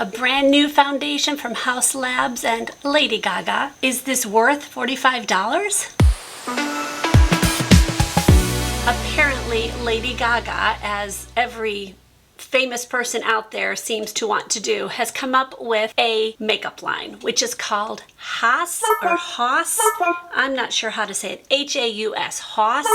A brand new foundation from Haus Labs and Lady Gaga. Is this worth $45? Apparently, Lady Gaga, as every famous person out there seems to want to do, has come up with a makeup line, which is called Haus or Haus. I'm not sure how to say it. H-A-U-S. Haus.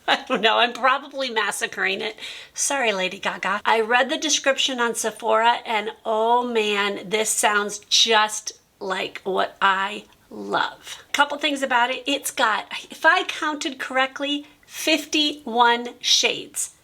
I don't know. I'm probably massacring it. Sorry, Lady Gaga. I read the description on Sephora and oh man, this sounds just like what I love. A couple things about it. It's got, if I counted correctly, 51 shades.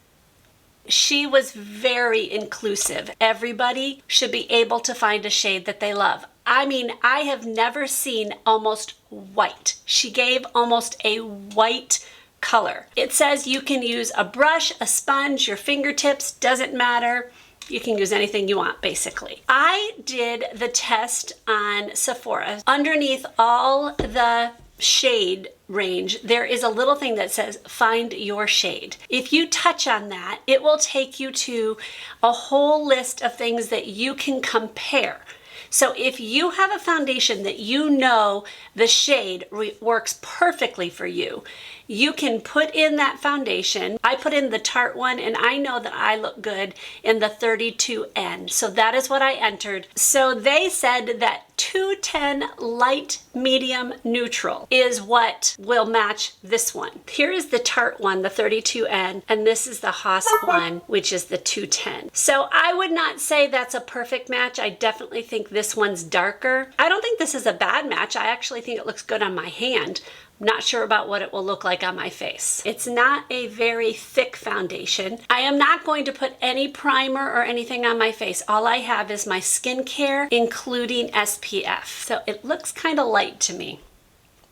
She was very inclusive. Everybody should be able to find a shade that they love. I mean, I have never seen almost white. She gave almost a white color. It says you can use a brush, a sponge, your fingertips, doesn't matter. You can use anything you want, basically. I did the test on Sephora. Underneath all the shade range, there is a little thing that says find your shade. If you touch on that, it will take you to a whole list of things that you can compare. So if you have a foundation that you know the shade works perfectly for you, you can put in that foundation. I put in the Tarte one and I know that I look good in the 32N. So that is what I entered. So they said that 210 light, medium, neutral is what will match this one. Here is the Tarte one, the 32N, and this is the Haus one, which is the 210. So I would not say that's a perfect match. I definitely think this one's darker. I don't think this is a bad match. I actually think it looks good on my hand. I'm not sure about what it will look like on my face. It's not a very thick foundation. I am not going to put any primer or anything on my face. All I have is my skincare, including SPF. So it looks kind of light to me,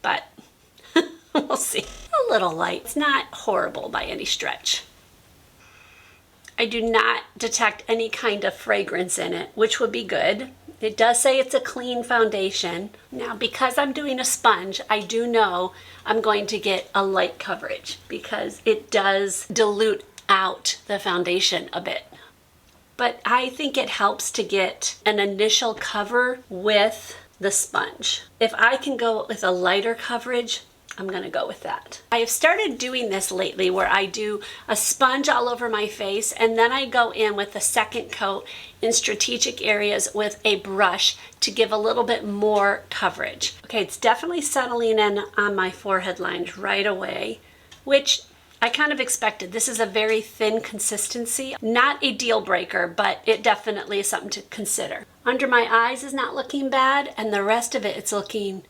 but we'll see. A little light. It's not horrible by any stretch. I do not detect any kind of fragrance in it, which would be good. It does say it's a clean foundation. Now, because I'm doing a sponge, I do know I'm going to get a light coverage because it does dilute out the foundation a bit. But I think it helps to get an initial cover with the sponge. If I can go with a lighter coverage, I'm gonna go with that. I have started doing this lately where I do a sponge all over my face and then I go in with the second coat in strategic areas with a brush to give a little bit more coverage. Okay, it's definitely settling in on my forehead lines right away, which I kind of expected. This is a very thin consistency. Not a deal breaker, but it definitely is something to consider. Under my eyes is not looking bad and the rest of it, it's looking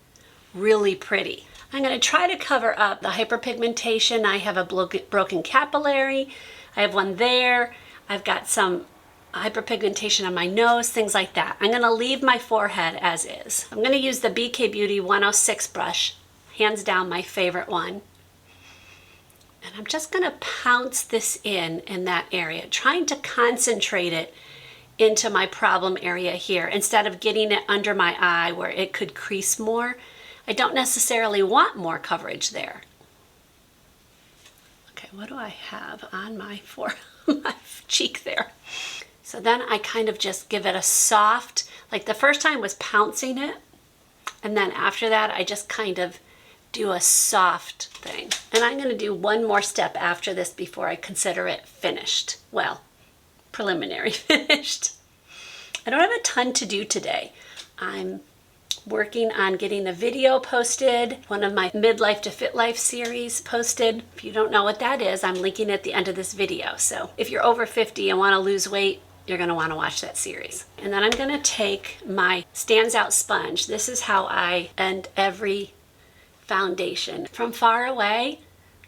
really pretty. I'm going to try to cover up the hyperpigmentation. I have a broken capillary. I have one there. I've got some hyperpigmentation on my nose, things like that. I'm going to leave my forehead as is. I'm going to use the BK Beauty 106 brush, hands down my favorite one. And I'm just going to pounce this in that area, trying to concentrate it into my problem area here instead of getting it under my eye where it could crease more. I don't necessarily want more coverage there. Okay, what do I have on my my cheek there? So then I kind of just give it a soft, like the first time was pouncing it, and then after that I just kind of do a soft thing. And I'm going to do one more step after this before I consider it finished. Well, preliminary finished. I don't have a ton to do today. I'm working on getting a video posted, one of my Midlife to Fit Life series posted. If you don't know what that is, I'm linking at the end of this video. So if you're over 50 and want to lose weight, you're going to want to watch that series. And then I'm going to take my Stands Out sponge. This is how I end every foundation. From far away,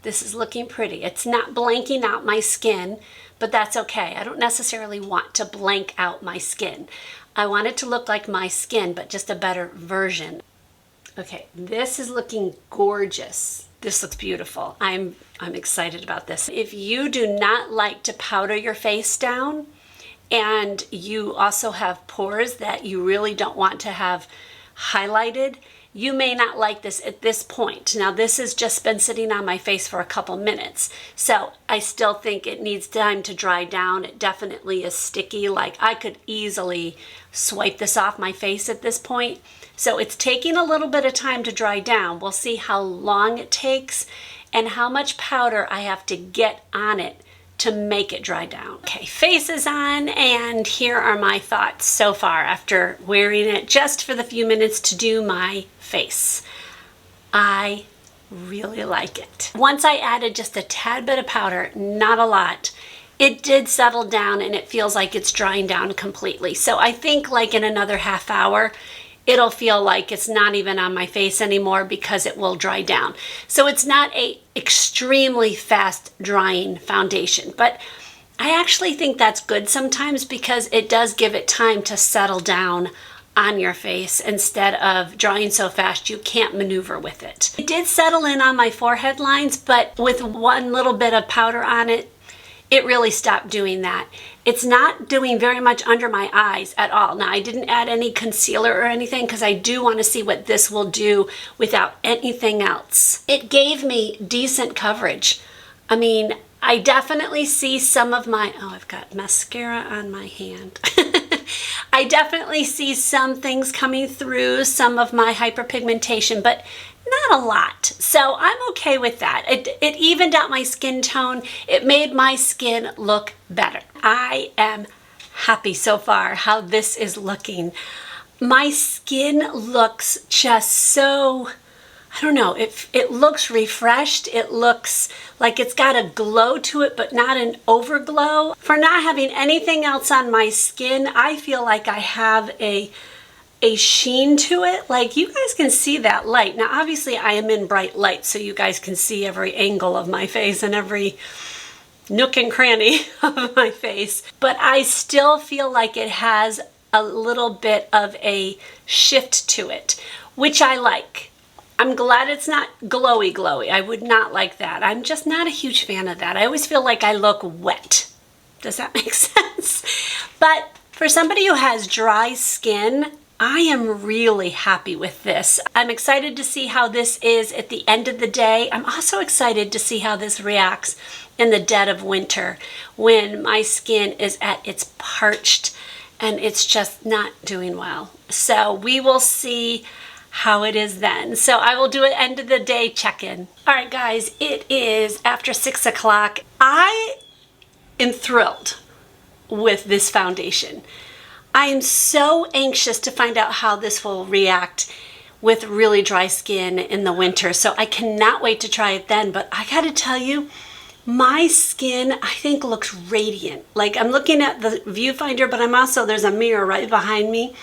this is looking pretty. It's not blanking out my skin, but that's okay. I don't necessarily want to blank out my skin. I want it to look like my skin, but just a better version. Okay, this is looking gorgeous. This looks beautiful. I'm excited about this. If you do not like to powder your face down and you also have pores that you really don't want to have highlighted, you may not like this at this point. Now, this has just been sitting on my face for a couple minutes, so I still think it needs time to dry down. It definitely is sticky. Like, I could easily swipe this off my face at this point. So it's taking a little bit of time to dry down. We'll see how long it takes and how much powder I have to get on it to make it dry down. Okay, face is on, and here are my thoughts so far after wearing it just for the few minutes to do my face. I really like it. Once I added just a tad bit of powder, not a lot, it did settle down and it feels like it's drying down completely. So I think like in another half hour, it'll feel like it's not even on my face anymore because it will dry down. So it's not a extremely fast drying foundation, but I actually think that's good sometimes because it does give it time to settle down on your face instead of drying so fast you can't maneuver with it. It did settle in on my forehead lines, but with one little bit of powder on it, it really stopped doing that. It's not doing very much under my eyes at all. Now, I didn't add any concealer or anything because I do want to see what this will do without anything else. It gave me decent coverage. I mean, I definitely see some of my, oh, I've got mascara on my hand. I definitely see some things coming through, some of my hyperpigmentation, but not a lot. So I'm okay with that. It evened out my skin tone. It made my skin look better. I am happy so far how this is looking. My skin looks just so, I don't know, it looks refreshed. It looks like it's got a glow to it, but not an overglow. For not having anything else on my skin, I feel like I have a sheen to it. Like, you guys can see that light. Now, obviously, I am in bright light, so you guys can see every angle of my face and every nook and cranny of my face. But I still feel like it has a little bit of a shift to it, which I like. I'm glad it's not glowy. I would not like that. I'm just not a huge fan of that. I always feel like I look wet. Does that make sense? But for somebody who has dry skin, I am really happy with this. I'm excited to see how this is at the end of the day. I'm also excited to see how this reacts in the dead of winter when my skin is at its parched and it's just not doing well. So we will see how it is then. So I will do an end of the day check-in. All right, guys, it is after 6 o'clock. I am thrilled with this foundation. I am so anxious to find out how this will react with really dry skin in the winter. So I cannot wait to try it then. But I gotta tell you, my skin, I think, looks radiant. Like, I'm looking at the viewfinder, but I'm also, there's a mirror right behind me.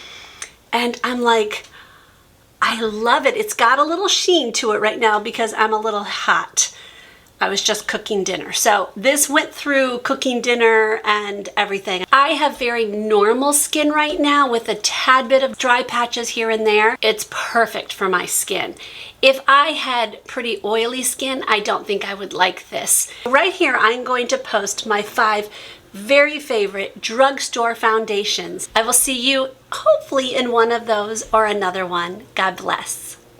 And I'm like, I love it. It's got a little sheen to it right now because I'm a little hot. I was just cooking dinner. So this went through cooking dinner and everything. I have very normal skin right now with a tad bit of dry patches here and there. It's perfect for my skin. If I had pretty oily skin, I don't think I would like this. Right here, I'm going to post my 5 very favorite drugstore foundations. I will see you hopefully in one of those or another one. God bless.